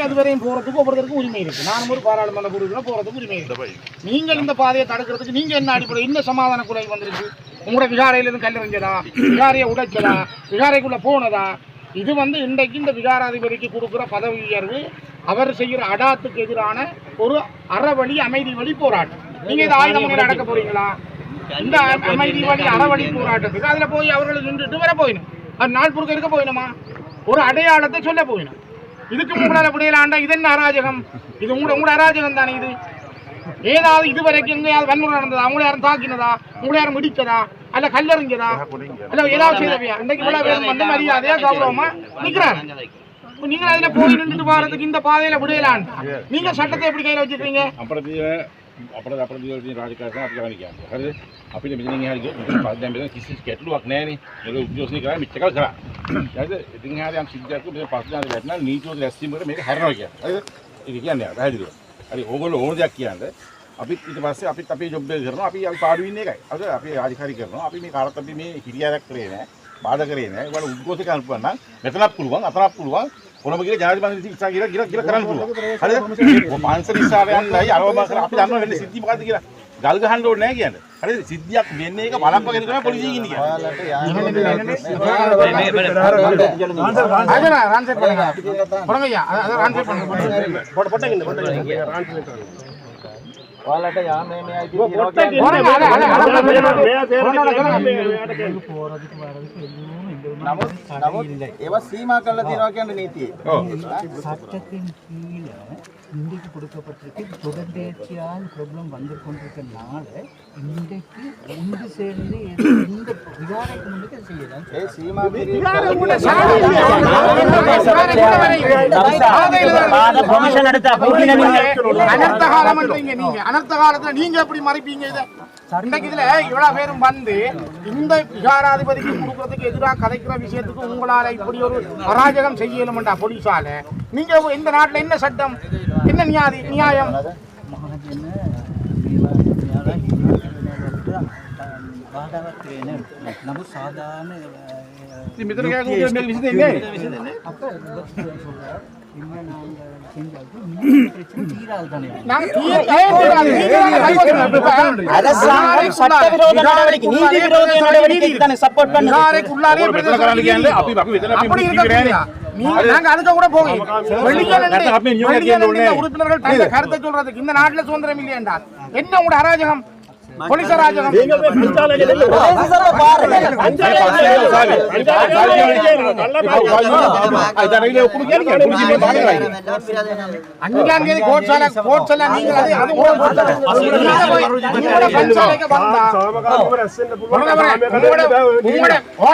அதுவரையும் போறதுக்கு ஒவ்வொருத்தருக்கும் உரிமை இருக்கு. நானும் ஒரு பாராளுமன்ற உறுப்பினர் போறதுக்கு உரிமை இருக்கு. நீங்கள் இந்த பாதையை தடுக்கிறதுக்கு நீங்க என்ன அடிப்படை இந்த சமாதான குறை வந்திருக்கு? உங்களோட விகாரையில இருந்து கல்லறிஞ்சதா, விகாரையை உடைச்சதா, விகாரைக்குள்ள போனதா? இது இன்றைக்கு இந்த விகாராதிபதிக்கு கொடுக்குற பதவி உயர்வு அவர் செய்கிற அடாத்துக்கு எதிரான ஒரு அறவழி அமைதி வழி போராட்டம். நீங்க இதை ஆயுதம் நடக்க போறீங்களா? இந்த அமைதி வழி அறவழி போராட்டத்துக்கு அதுல போய் அவர்கள் நின்றுட்டு வர போயிடும். அது நாள் பொறுக்க இருக்க போயிடுமா? ஒரு அடையாளத்தை சொல்ல போயிடும். இதுக்கு உங்களால் விடையிலாண்டா இது என்ன அராஜகம்? இது உங்களோட அராஜகம் தானே. இது ஏதாவது இதுவரைக்கும் எங்கேயாவது வன்முறை நடந்ததா? அவங்கள யாரும் தாக்கினதா? உங்களை யாரும் முடிச்சதா? அல்ல கல்லறிஞ்சதா? அல்ல ஏதாவது செய்தவையா? இன்றைக்கு இவ்வளவு மரியாதையா கௌரவமா நிக்கிறாங்க. நீங்க அதுல போய் நின்றுட்டு போறதுக்கு இந்த பாதையில விடையிலாண்டா நீங்க சட்டத்தை எப்படி கையில வச்சிருக்கீங்க? අපේ රාජකාරිය අපි ගන්න කියන්නේ. හරිද? අපිට මෙතනින් එහාට ගියොත් දැන් මෙතන කිසි ගැටලුවක් නැහැනේ. මේක උද්‍යෝෂණය කරා මෙච්චර කරා. හරිද? ඉතින් එහාට යම් සිද්ධියක් මේ පස්සේ වැටෙනවා නීතිවල රැස්වීමකට මේක හැරෙනවා කියන්නේ. හරිද? ඒක කියන්නේ පැහැදිලිව. හරි ඕගොල්ලෝ ඕන දෙයක් කියන්නේ. අපිත් ඊට පස්සේ අපිත් අපේ ජොබ් එක කරනවා. අපි පාඩු ඉන්නේ එකයි. හරිද? අපි රාජකාරිය කරනවා. අපි මේ කාටවත් අපි මේ හිරියාවක් කරේ නැහැ. බාධා කරේ නැහැ. ඒවල උද්ඝෝෂක කරන්න පුළුවන් නම් මෙතනක් පුළුවන් අතනක් පුළුවන්. කොළඹ ගිහලා ජනාධිපති ඉස්සා ගිහලා කරන්න පුළුවන්. හරිද? පන්සල් ඉස්සාව යන්නයි අරවම කර අපි දන්නවා වෙන්නේ සිද්ධි මොකද්ද කියලා. ගල් ගහන්න ඕනේ නැහැ කියන්නේ. හරිද? සිද්ධියක් වෙන්නේ එක බලක් වගේ කරන පොලිසියෙන් ඉන්නේ කියන්නේ. ரான்செட் பண்ணுங்க. போடுங்கய்யா. அத ரான்செட் பண்ணுங்க. போட்டங்க ඔයාලට යා මේ අයිති නමුත් ඒවා සීමා කරලා තියෙනවා කියන්නේ නීතියේ. සත්‍යයෙන් කීල இன்றைக்கு கொடுக்கப்பட்டிருக்கு தொடர்ச்சியான ப்ராப்ளம் வந்து கொண்டிருக்கிறதுனால இன்றைக்கு ஒன்று சேர்ந்து இந்த விகாரைக்கு முன்னுக்கு செய்யலாம் அனர்த்த காலத்துல நீங்க எப்படி மறைப்பீங்க இதை? இன்னைக்கு இதுல இவ்வளவு பேரும் வந்து இந்த விகாராதிபதிக்கு கொடுக்கறதுக்கு எதிராக கதைக்கிற விஷயத்துக்கு உங்களால இப்படி ஒரு அராஜகம் செய்யலும்டா போலீஸால. நீங்க இந்த நாட்டுல என்ன சட்டம், என்ன நியாயம்? கருத்தை சொல்றதுக்கு இந்த நாட்டுல சுதந்திரம் இல்லையா என்றால் என்ன உங்களோட அராஜகம், போலீஸ் அராஜகம்? அஞ்சாம் தேதி கோட்ஸால நீங்கள்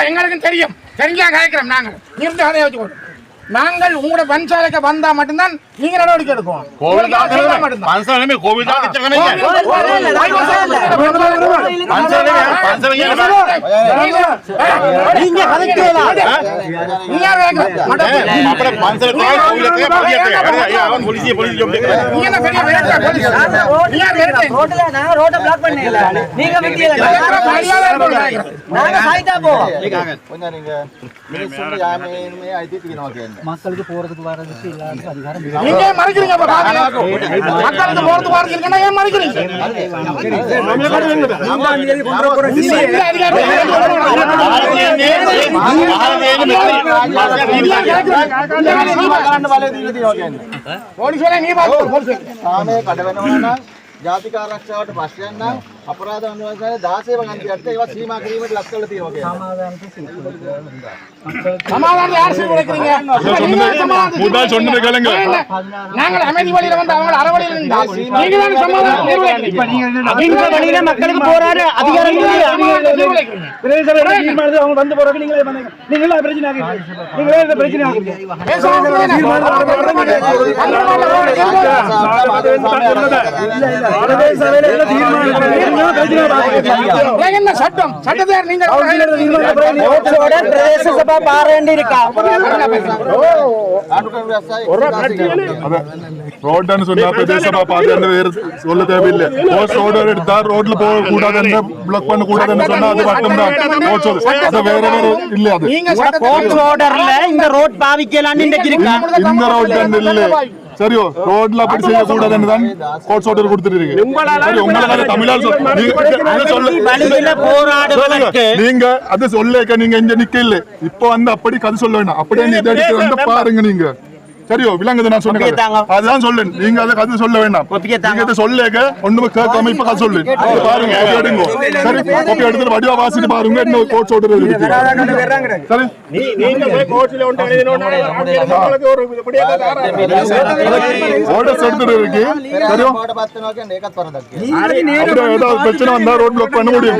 எங்களுக்கு தெரியும், தெரிஞ்சா கேட்கிறோம். நாங்கள் இருந்து கதையை வச்சுக்கோம். நாங்கள் உங்களோட பஞ்சாலைக்கு வந்தா மட்டும்தான் நீங்க நடவடிக்கை எடுப்போம். மக்களுக்கு போறதுக்கு வர்றதுக்கு எல்லாருக்கும் அதிகாரம் நீங்க மறைக்கிறீங்க. மக்களுக்கு போறதுக்கு வர்றதுக்கு இருக்குன்னா ஏன் மறைக்கிறீங்க? ජාතික ආරක්ෂාවට පස්සේ නම් අපරාධ අනුවසන 16 වගන්තියට ඒවා සීමා කිරීමට ලක් කරලා තියෙනවා කියන්නේ. சமாதானம் யார் செய்து வைக்கிறீங்க? முதல் சொன்னது கேளுங்க. நாங்கள் அமைதி வழியில வந்து அவங்க அறவழியில இருந்தா நீங்க தான் சமாதானம் நிர்வகிக்கிறீங்க. இப்ப நீங்க வழியில மக்களுக்கு போராட அதிகாரம் இல்லையா? பிரதேசத்துல தீர்மானது அவங்க வந்து போறாங்க. நீங்களே பண்ணுங்க. நீங்களே பிரச்சனை ஆகுறீங்க. நீங்களே இந்த பிரச்சனை ஆகுறீங்க. என்ன சட்டம்? சட்டத்தை நீங்க பிரதேச சபா பாரேண்டி இருக்கா? ரோட்னு சொன்னா பிரதேச சபா பாரேண்டி வேற சொல்ல தேவையில்லை. போஸ்ட் ஆர்டர் எடுத்தா ரோட்ல போக கூடாதுன்னு பிளாக் பண்ண கூடாதுன்னு சொன்னா அது மட்டும்தான் போஸ்ட் ஆர்டர். அது வேற இல்ல. அது போஸ்ட் ஆர்டர்ல இந்த ரோட் பாவிக்கலாம்னு இருக்கு. இந்த ரோட் இல்ல. சரியோ ரோட்ல அப்படி செய்ய கூடாதுன்னு தான் கோர்ட் ஆர்டர் கொடுத்துருக்கு. சரி உங்களால தமிழால் நீங்க அது சொல்லேக்க நீங்க இங்க நிக்க இல்ல. இப்போ வந்து அப்படி கதை சொல்ல வேண்டாம். அப்படியே இதை எடுத்து வந்து பாருங்க. நீங்க சரியோ விளங்குது நான் சொன்னேன். அதுதான் சொல்லு. நீங்க அதை கதை சொல்ல வேண்டாம். நீங்க இதை சொல்லேக்க ஒண்ணுமே கேட்காம இப்ப கதை சொல்லு. பாருங்க எடுங்க. சரி காப்பி எடுத்து வடிவா வாசிட்டு பாருங்க. என்ன கோர்ட் ஆர்டர் இருக்கு. சரி நீங்க போய் கோர்ட்ல ஒன்று எழுதினோம்னா உங்களுக்கு ஒரு இப்படியே ஆர்டர்ஸ் எடுத்துட்டு இருக்கு. சரியோ ஏதாவது பிரச்சனை வந்தா ரோட் பிளாக் பண்ண முடியும்.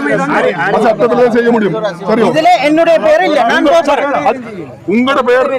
சட்டத்திலே செய்ய முடியும். சரியோ இதுல என்னுடைய பேர் இல்ல. நான் உங்களோட பேர்